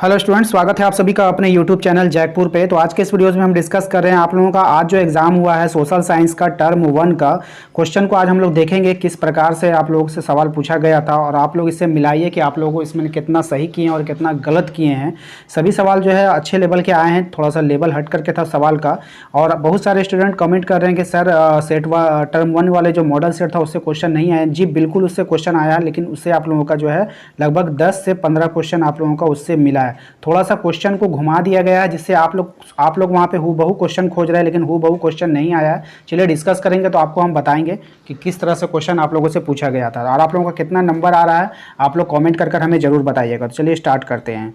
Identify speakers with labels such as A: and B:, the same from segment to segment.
A: Hello students, स्वागत है आप सभी का अपने यूट्यूब चैनल जैकपुर पे। तो आज के इस वीडियोस में हम डिस्कस कर रहे हैं आप लोगों का आज जो एग्जाम हुआ है सोशल साइंस का टर्म 1 का क्वेश्चन को आज हम लोग देखेंगे किस प्रकार से आप लोगों से सवाल पूछा गया था और आप लोग इससे मिलाइए कि आप लोगों को इसमें कितना सही किए हैं और कितना गलत किए हैं। सभी सवाल जो है अच्छे लेवल के आए हैं, थोड़ा सा लेवल हट करके था सवाल का। और बहुत सारे स्टूडेंट कमेंट कर रहे हैं कि सर टर्म 1 वाले जो मॉडल सेट था उससे क्वेश्चन नहीं आए। जी बिल्कुल उससे क्वेश्चन आया है, लेकिन उससे आप लोगों का जो है लगभग 10 से 15 क्वेश्चन आप लोगों का उससे मिला है। थोड़ा सा क्वेश्चन को घुमा दिया गया है जिससे आप लोग वहाँ पे हूबहू क्वेश्चन खोज रहे हैं, लेकिन हूबहू क्वेश्चन नहीं आया है। चलिए डिस्कस करेंगे तो आपको हम बताएंगे कि किस तरह से क्वेश्चन आप लोगों से पूछा गया था और आप लोगों का कितना नंबर आ रहा है आप लोग कमेंट कर हमें ज़रूर बताइएगा। तो चलिए स्टार्ट करते हैं।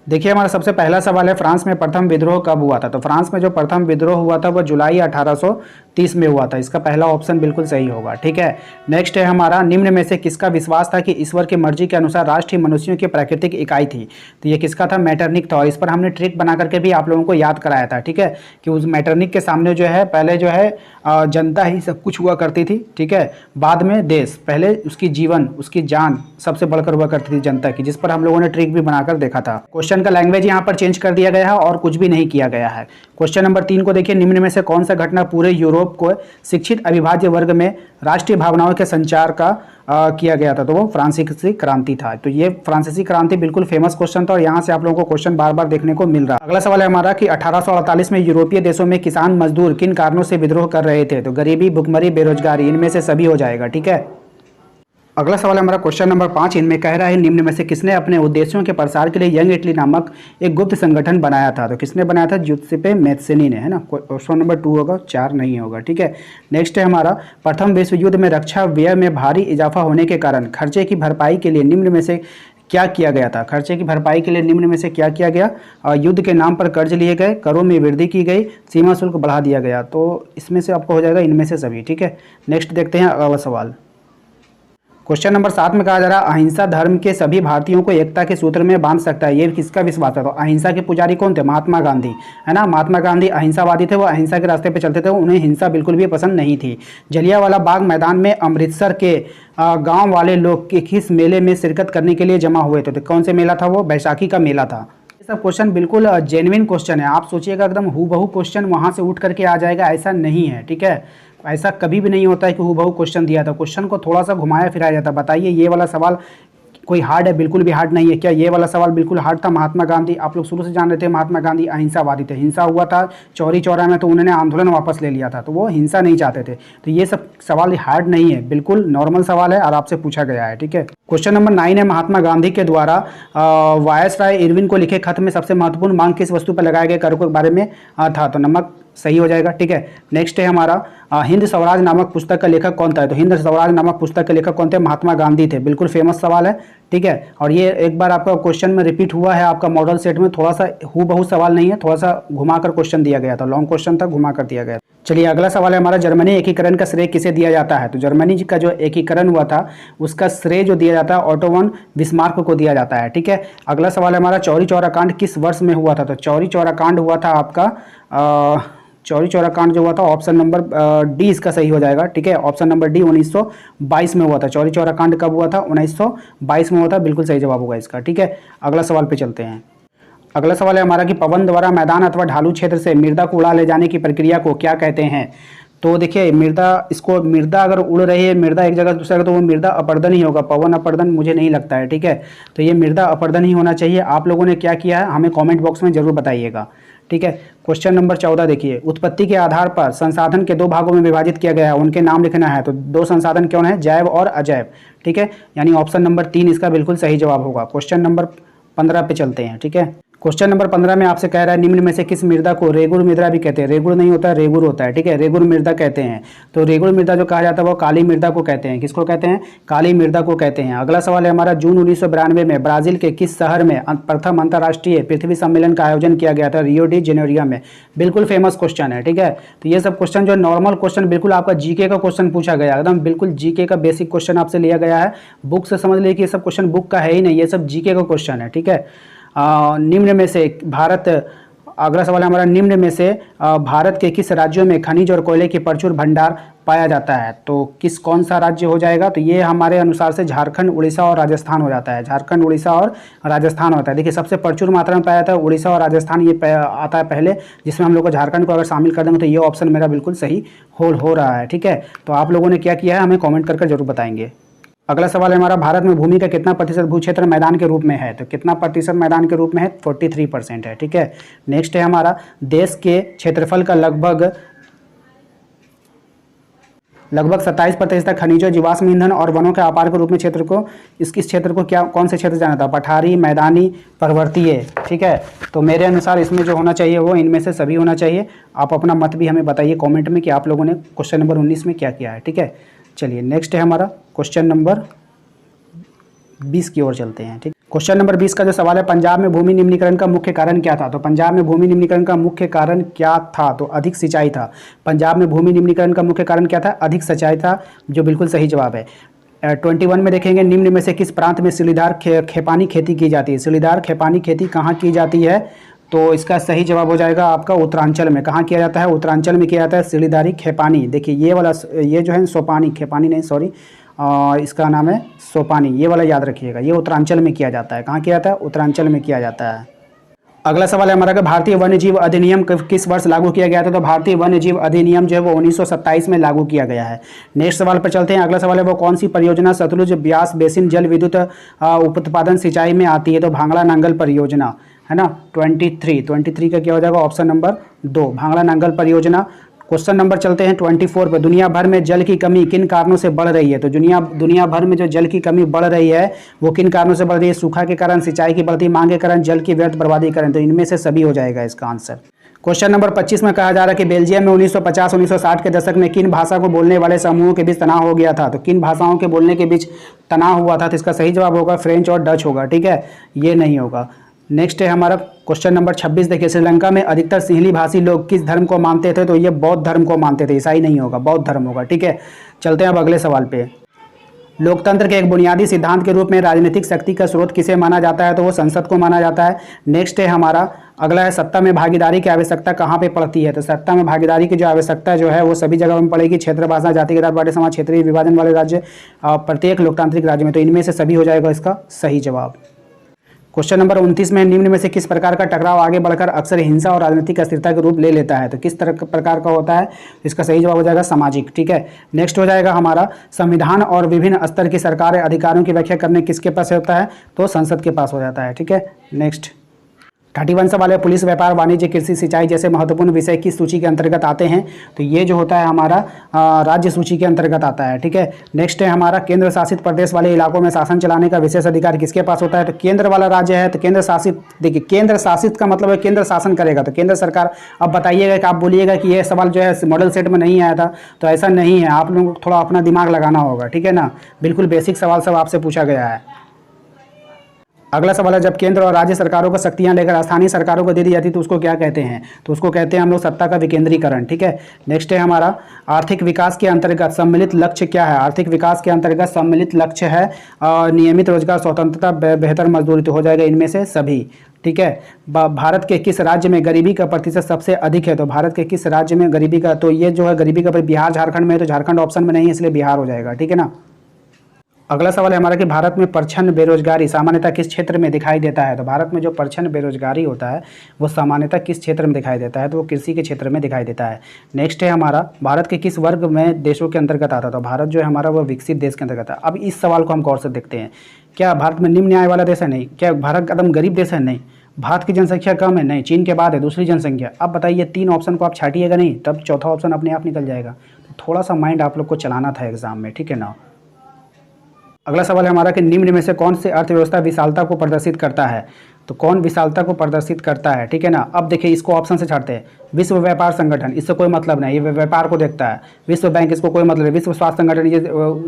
A: देखिए हमारा सबसे पहला सवाल है, फ्रांस में प्रथम विद्रोह कब हुआ था? तो फ्रांस में जो प्रथम विद्रोह हुआ था वो जुलाई 1830 में हुआ था। इसका पहला ऑप्शन बिल्कुल सही होगा। ठीक है, नेक्स्ट है हमारा, निम्न में से किसका विश्वास था कि ईश्वर की मर्जी के अनुसार राष्ट्र ही मनुष्यों की प्राकृतिक इकाई थी? तो ये किसका था? मैटरनिक था। और इस पर हमने ट्रिक बना करके भी आप लोगों को याद कराया था। ठीक है, कि उस मैटरनिक के सामने जो है पहले जो है जनता ही सब कुछ हुआ करती थी। ठीक है, बाद में देश, पहले उसकी जीवन उसकी जान सबसे बढ़कर हुआ करती थी जनता की, जिस पर हम लोगों ने ट्रिक भी बनाकर देखा था। क्वेश्चन का लैंग्वेज यहाँ पर चेंज कर दिया गया है और कुछ भी नहीं किया गया है। क्वेश्चन नंबर 3 को देखिए, निम्न में से कौन सा घटना पूरे यूरोप को शिक्षित अविभाज्य वर्ग में राष्ट्रीय भावनाओं के संचार का किया गया था? तो वो फ्रांसीसी क्रांति था। तो ये फ्रांसीसी क्रांति बिल्कुल फेमस क्वेश्चन था और यहाँ से आप लोगों को क्वेश्चन बार बार देखने को मिल रहा है। अगला सवाल है हमारा कि 1848 में यूरोपीय देशों में किसान मजदूर किन कारणों से विद्रोह कर रहे थे? तो गरीबी, भुखमरी, बेरोजगारी, इनमें से सभी हो जाएगा। ठीक है, अगला सवाल हमारा क्वेश्चन नंबर 5 इनमें कह रहा है, निम्न में से किसने अपने उद्देश्यों के प्रसार के लिए यंग इटली नामक एक गुप्त संगठन बनाया था? तो किसने बनाया था? ज्यूसेप्पे मैत्सेनी ने, है ना। ऑप्शन नंबर 2 होगा, 4 नहीं होगा। ठीक है, नेक्स्ट है हमारा, प्रथम विश्व युद्ध में रक्षा व्यय में भारी इजाफा होने के कारण खर्चे की भरपाई के लिए निम्न में से क्या किया गया था? खर्चे की भरपाई के लिए निम्न में से क्या किया गया? युद्ध के नाम पर कर्ज लिए गए, करों में वृद्धि की गई, सीमा शुल्क बढ़ा दिया गया। तो इसमें से आपको हो जाएगा इनमें से सभी। ठीक है, नेक्स्ट देखते हैं अगला सवाल। क्वेश्चन नंबर 7 में कहा जा रहा है, अहिंसा धर्म के सभी भारतीयों को एकता के सूत्र में बांध सकता है, ये किसका विश्वास है? तो अहिंसा के पुजारी कौन थे? महात्मा गांधी, है ना। महात्मा गांधी अहिंसावादी थे, वो अहिंसा के रास्ते पे चलते थे, उन्हें हिंसा बिल्कुल भी पसंद नहीं थी। जलियांवाला बाग मैदान में अमृतसर के गाँव वाले लोग किस मेले में शिरकत करने के लिए जमा हुए थे? तो कौन से मेला था वो? बैसाखी का मेला था। सब क्वेश्चन बिल्कुल जेन्युइन क्वेश्चन है। आप सोचिएगा एकदम हूबहू क्वेश्चन वहाँ से उठ करके आ जाएगा, ऐसा नहीं है। ठीक है, ऐसा कभी भी नहीं होता है कि हूबहू क्वेश्चन दिया था। क्वेश्चन को थोड़ा सा घुमाया फिराया जाता। बताइए ये वाला सवाल कोई हार्ड है? बिल्कुल भी हार्ड नहीं है। क्या ये वाला सवाल बिल्कुल हार्ड था? महात्मा गांधी, आप लोग शुरू से जान रहे थे महात्मा गांधी अहिंसावादी थे। हिंसा हुआ था चौरी चौरा में तो उन्होंने आंदोलन वापस ले लिया था, तो वो हिंसा नहीं चाहते थे। तो ये सब सवाल हार्ड नहीं है, बिल्कुल नॉर्मल सवाल है और आपसे पूछा गया है। ठीक है, क्वेश्चन नंबर 9 है, महात्मा गांधी के द्वारा वायसराय इरविन को लिखे खत में सबसे महत्वपूर्ण मांग किस वस्तु पर लगाए गए कर के बारे में था? तो नमक सही हो जाएगा। ठीक है, नेक्स्ट है हमारा, हिंद स्वराज नामक पुस्तक का लेखक कौन था? तो हिंद स्वराज नामक पुस्तक के लेखक कौन थे? महात्मा गांधी थे। बिल्कुल फेमस सवाल है। ठीक है, और ये एक बार आपका क्वेश्चन में रिपीट हुआ है आपका मॉडल सेट में। थोड़ा सा हूबहू सवाल नहीं है, थोड़ा सा घुमाकर क्वेश्चन दिया गया था, लॉन्ग क्वेश्चन था, घुमा कर दिया गया। चलिए अगला सवाल है हमारा, जर्मनी एकीकरण का श्रेय किसे दिया जाता है? तो जर्मनी का जो एकीकरण हुआ था उसका श्रेय जो दिया जाता है ऑटो वन बिस्मार्क को दिया जाता है। ठीक है, अगला सवाल है हमारा, चौरी चौरा कांड किस वर्ष में हुआ था? तो चौरी चौरा कांड हुआ था आपका चौरी चौरा कांड जो हुआ था ऑप्शन नंबर डी इसका सही हो जाएगा। ठीक है, ऑप्शन नंबर डी 1922 में हुआ था। चौरी चौरा कांड कब हुआ था? 1922 में हुआ था। बिल्कुल सही जवाब होगा इसका। ठीक है, अगला सवाल पे चलते हैं। अगला सवाल है हमारा कि पवन द्वारा मैदान अथवा ढालू क्षेत्र से मृदा को उड़ा ले जाने की प्रक्रिया को क्या कहते हैं? तो देखिए मृदा अगर उड़ रही है, मृदा एक जगह से दूसरी जगह, तो वो मृदा अपर्दन ही होगा। पवन अपर्दन मुझे नहीं लगता है। ठीक है, तो ये मृदा अपर्दन ही होना चाहिए। आप लोगों ने क्या किया है हमें कमेंट बॉक्स में जरूर बताइएगा। ठीक है, क्वेश्चन नंबर 14 देखिए, उत्पत्ति के आधार पर संसाधन के 2 भागों में विभाजित किया गया है, उनके नाम लिखना है। तो 2 संसाधन कौन है? जैव और अजैव। ठीक है, यानी ऑप्शन नंबर 3 इसका बिल्कुल सही जवाब होगा। क्वेश्चन नंबर 15 पे चलते हैं। ठीक है, क्वेश्चन नंबर 15 में आपसे कह रहा है, निम्न में से किस मृदा को रेगुड़ मृदा भी कहते हैं? रेगुड़ नहीं होता है, रेगुर होता है। ठीक है, रेगुड़ मृदा कहते हैं। तो रेगुड़ मृदा जो कहा जाता है वो काली मृदा को कहते हैं। किसको कहते हैं? काली मृदा को कहते हैं। अगला सवाल है हमारा, जून 1992 में ब्राजील के किस शहर में प्रथम अंतर्राष्ट्रीय पृथ्वी सम्मेलन का आयोजन किया गया था? रियो डी जेनेरियो में। बिल्कुल फेमस क्वेश्चन है। ठीक है, तो ये सब क्वेश्चन जो नॉर्मल क्वेश्चन बिल्कुल आपका जीके का क्वेश्चन पूछा गया, एकदम बिल्कुल जीके का बेसिक क्वेश्चन आपसे लिया गया है। बुक से समझ लीजिए कि ये सब क्वेश्चन बुक का है ही नहीं, ये सब जीके का क्वेश्चन है। ठीक है, निम्न में से भारत अगला सवाल है हमारा, निम्न में से भारत के किस राज्यों में खनिज और कोयले की प्रचुर भंडार पाया जाता है? तो कौन सा राज्य हो जाएगा? तो ये हमारे अनुसार से झारखंड, उड़ीसा और राजस्थान हो जाता है। झारखंड, उड़ीसा और राजस्थान होता है। देखिए सबसे प्रचुर मात्रा में पाया जाता है उड़ीसा और राजस्थान, ये आता है पहले, जिसमें हम लोग को झारखंड को अगर शामिल कर देंगे तो ये ऑप्शन मेरा बिल्कुल सही हो रहा है। ठीक है, तो आप लोगों ने क्या किया है हमें कॉमेंट करके जरूर बताएंगे। अगला सवाल है हमारा, भारत में भूमि का कितना प्रतिशत भू क्षेत्र मैदान के रूप में है? तो कितना प्रतिशत मैदान के रूप में है? 43% है। ठीक है, नेक्स्ट है हमारा, देश के क्षेत्रफल का लगभग 27% खनिजों, जीवाश्म ईंधन और वनों के आकार के रूप में क्षेत्र को, इस क्षेत्र को कौन से क्षेत्र जाना था? पठारी, मैदानी, पर्वतीय। ठीक है, तो मेरे अनुसार इसमें जो होना चाहिए वो इनमें से सभी होना चाहिए। आप अपना मत भी हमें बताइए कमेंट में कि आप लोगों ने क्वेश्चन नंबर 19 में क्या किया है। ठीक है, चलिए नेक्स्ट है हमारा क्वेश्चन नंबर 20 की ओर चलते हैं। ठीक, क्वेश्चन नंबर 20 का जो सवाल है, पंजाब में भूमि निम्नीकरण का मुख्य कारण क्या था? तो पंजाब में भूमि निम्नीकरण का मुख्य कारण क्या था? तो अधिक सिंचाई था। पंजाब में भूमि निम्नीकरण का मुख्य कारण क्या था? अधिक सिंचाई था, जो बिल्कुल सही जवाब है। 21 में देखेंगे, निम्न में से किस प्रांत में सीढ़ीदार खेपानी खेती की जाती है? सीढ़ीदार खेपानी खेती कहाँ की जाती है? तो इसका सही जवाब हो जाएगा आपका उत्तरांचल में। कहाँ किया जाता है? उत्तरांचल में किया जाता है सीढ़ीदारी खेपानी। देखिए ये वाला, ये जो है सोपानी, खेपानी नहीं सॉरी, इसका नाम है सोपानी, ये वाला याद रखिएगा। ये उत्तरांचल में किया जाता है। कहाँ किया जाता है? उत्तरांचल में किया जाता है। अगला सवाल है हमारा कि भारतीय वन्यजीव अधिनियम किस वर्ष लागू किया गया था? तो भारतीय वन्यजीव अधिनियम जो है वो 1927 में लागू किया गया है। नेक्स्ट सवाल पर चलते हैं। अगला सवाल है, वो कौन सी परियोजना सतलुज ब्यास बेसिन जल विद्युत उत्पादन सिंचाई में आती है? तो भांगड़ा नांगल परियोजना है ना। 23 का क्या हो जाएगा? ऑप्शन नंबर 2, भांगड़ा नांगल परियोजना। क्वेश्चन नंबर चलते हैं 24 पर, दुनिया भर में जल की कमी किन कारणों से बढ़ रही है? तो दुनिया भर में जो जल की कमी बढ़ रही है वो किन कारणों से बढ़ रही है? सूखा के कारण, सिंचाई की बढ़ती मांग के कारण, जल की व्यर्थ बर्बादी के कारण। तो इनमें से सभी हो जाएगा इसका आंसर। क्वेश्चन नंबर 25 में कहा जा रहा है कि बेल्जियम में 1950-1960 के दशक में किन भाषा को बोलने वाले समूहों के बीच तनाव हो गया था? तो किन भाषाओं के बोलने के बीच तनाव हुआ था? तो इसका सही जवाब होगा फ्रेंच और डच होगा। ठीक है, ये नहीं होगा। नेक्स्ट है हमारा क्वेश्चन नंबर 26। देखिए, श्रीलंका में अधिकतर सिंहली भाषी लोग किस धर्म को मानते थे? तो ये बौद्ध धर्म को मानते थे। ईसाई नहीं होगा, बौद्ध धर्म होगा। ठीक है, चलते हैं अब अगले सवाल पे। लोकतंत्र के एक बुनियादी सिद्धांत के रूप में राजनीतिक शक्ति का स्रोत किसे माना जाता है? तो वो संसद को माना जाता है। नेक्स्ट है हमारा अगला है, सत्ता में भागीदारी की आवश्यकता कहाँ पे पड़ती है? तो सत्ता में भागीदारी की जो आवश्यकता जो है वो सभी जगह में पड़ेगी। क्षेत्र, भाषा, जातिगत पार्टी समाज, क्षेत्रीय विभाजन वाले राज्य, प्रत्येक लोकतांत्रिक राज्य में। तो इनमें से सभी हो जाएगा इसका सही जवाब। क्वेश्चन नंबर 29 में, निम्न में से किस प्रकार का टकराव आगे बढ़कर अक्सर हिंसा और राजनीतिक अस्थिरता के रूप ले लेता है? तो किस तरह प्रकार का होता है? इसका सही जवाब हो जाएगा सामाजिक। ठीक है, नेक्स्ट हो जाएगा हमारा, संविधान और विभिन्न स्तर की सरकारें अधिकारों की व्याख्या करने किसके पास होता है? तो संसद के पास हो जाता है। ठीक है, नेक्स्ट 31 सवाल है, पुलिस, व्यापार, वाणिज्य, कृषि, सिंचाई जैसे महत्वपूर्ण विषय किस सूची के अंतर्गत आते हैं? तो ये जो होता है हमारा राज्य सूची के अंतर्गत आता है। ठीक है, नेक्स्ट है हमारा, केंद्र शासित प्रदेश वाले इलाकों में शासन चलाने का विशेष अधिकार किसके पास होता है? तो केंद्र वाला राज्य है तो केंद्र शासित। देखिए, केंद्र शासित का मतलब है केंद्र शासन करेगा, तो केंद्र सरकार। अब बताइएगा कि आप बोलिएगा कि ये सवाल जो है मॉडल सेट में नहीं आया था, तो ऐसा नहीं है। आप लोगों को थोड़ा अपना दिमाग लगाना होगा। ठीक है ना, बिल्कुल बेसिक सवाल सब आपसे पूछा गया है। अगला सवाल है, जब केंद्र और राज्य सरकारों को शक्तियां लेकर स्थानीय सरकारों को दे दी जाती है तो उसको क्या कहते हैं? तो उसको कहते हैं हम लोग सत्ता का विकेंद्रीकरण। ठीक है, नेक्स्ट है हमारा, आर्थिक विकास के अंतर्गत सम्मिलित लक्ष्य क्या है? आर्थिक विकास के अंतर्गत सम्मिलित लक्ष्य है नियमित रोजगार, स्वतंत्रता, बेहतर मजदूरी। तो हो जाएगा इनमें से सभी। ठीक है, भारत के किस राज्य में गरीबी का प्रतिशत सबसे अधिक है? तो भारत के किस राज्य में गरीबी का, तो ये जो है गरीबी का बिहार झारखंड में है, तो झारखंड ऑप्शन में नहीं है इसलिए बिहार हो जाएगा। ठीक है ना। अगला सवाल है हमारा कि भारत में प्रच्छन्न बेरोजगारी सामान्यतः किस क्षेत्र में दिखाई देता है? तो भारत में जो प्रच्छन्न बेरोजगारी होता है वो सामान्यतः किस क्षेत्र में दिखाई देता है? तो वो कृषि के क्षेत्र में दिखाई देता है। नेक्स्ट है हमारा, भारत के किस वर्ग में देशों के अंतर्गत आता है? तो भारत जो है हमारा वो विकसित देश के अंतर्गत है। अब इस सवाल को हम गौर से देखते हैं। क्या भारत में निम्न आय वाला देश है? नहीं। क्या भारत एकदम गरीब देश है? नहीं। भारत की जनसंख्या कम है? नहीं। चीन के बाद है दूसरी जनसंख्या। अब बताइए, तीन ऑप्शन को आप छाटिएगा नहीं, तब चौथा ऑप्शन अपने आप निकल जाएगा। तो थोड़ा सा माइंड आप लोग को चलाना था एग्जाम में। ठीक है ना। अगला सवाल है हमारा कि निम्न में से कौन से अर्थव्यवस्था विशालता को प्रदर्शित करता है? तो कौन विशालता को प्रदर्शित करता है? ठीक है ना। अब देखिए, इसको ऑप्शन से छाड़ते हैं। विश्व व्यापार संगठन, इससे कोई मतलब नहीं, ये व्यापार को देखता है। विश्व बैंक, इसको कोई मतलब नहीं। विश्व स्वास्थ्य संगठन, ये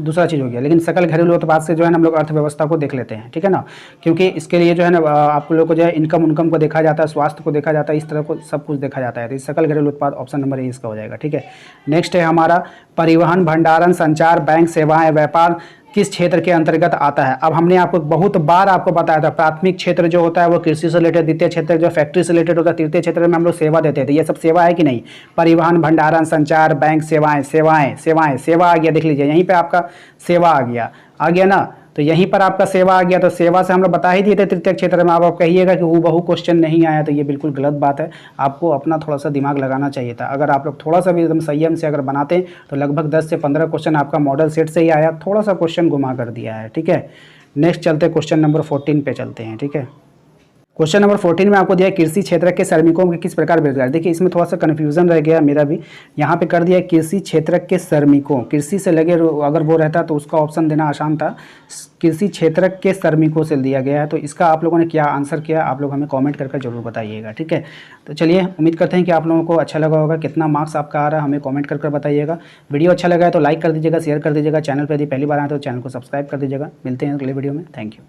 A: दूसरा चीज़ हो गया। लेकिन सकल घरेलू उत्पाद से जो है ना हम लोग अर्थव्यवस्था को देख लेते हैं। ठीक है ना, क्योंकि इसके लिए जो है ना आप लोग को जो है इनकम को देखा जाता है, स्वास्थ्य को देखा जाता है, इस तरह को सब कुछ देखा जाता है। तो सकल घरेलू उत्पाद ऑप्शन नंबर ए इसका हो जाएगा। ठीक है, नेक्स्ट है हमारा, परिवहन, भंडारण, संचार, बैंक सेवाएं, व्यापार किस क्षेत्र के अंतर्गत आता है। अब हमने आपको बहुत बार आपको बताया था, प्राथमिक क्षेत्र जो होता है वो कृषि से रिलेटेड, द्वितीय क्षेत्र जो फैक्ट्री से रिलेटेड होता है, तृतीय क्षेत्र में हम लोग सेवा देते थे। ये सब सेवा है कि नहीं, परिवहन, भंडारण, संचार, बैंक सेवाएं, सेवाएं सेवाएं सेवा आ गया, देख लीजिए यहीं पे आपका सेवा आ गया ना, तो यहीं पर आपका सेवा आ गया। तो सेवा से हम लोग बता ही दिए थे तृतीय क्षेत्र में। आप कहिएगा कि हूबहू क्वेश्चन नहीं आया, तो ये बिल्कुल गलत बात है। आपको अपना थोड़ा सा दिमाग लगाना चाहिए था। अगर आप लोग थोड़ा सा भी एकदम संयम से अगर बनाते तो लगभग 10 से 15 क्वेश्चन आपका मॉडल सेट से ही आया, थोड़ा सा क्वेश्चन घुमा कर दिया है। ठीक है, नेक्स्ट चलते क्वेश्चन नंबर 14 पे चलते हैं। ठीक है, क्वेश्चन नंबर 14 में आपको दिया है कृषि क्षेत्र के श्रमिकों के किस प्रकार बेरोजगार। देखिए इसमें थोड़ा सा कन्फ्यूजन रह गया मेरा भी, यहाँ पे कर दिया है कृषि क्षेत्र के श्रमिकों, कृषि से लगे अगर वो रहता तो उसका ऑप्शन देना आसान था, कृषि क्षेत्र के श्रमिकों से दिया गया है। तो इसका आप लोगों ने क्या आंसर किया, आप लोग हमें कॉमेंट करके जरूर बताइएगा। ठीक है, तो चलिए उम्मीद करते हैं कि आप लोगों को अच्छा लगा होगा। कितना मार्क्स आपका आ रहा है हमें कॉमेंट करके बताइएगा। वीडियो अच्छा लगा है तो लाइक कर दीजिएगा, शेयर कर दीजिएगा। चैनल पर यदि पहली बार आए तो चैनल को सब्सक्राइब कर दीजिएगा। मिलते हैं अगले वीडियो में। Thank you.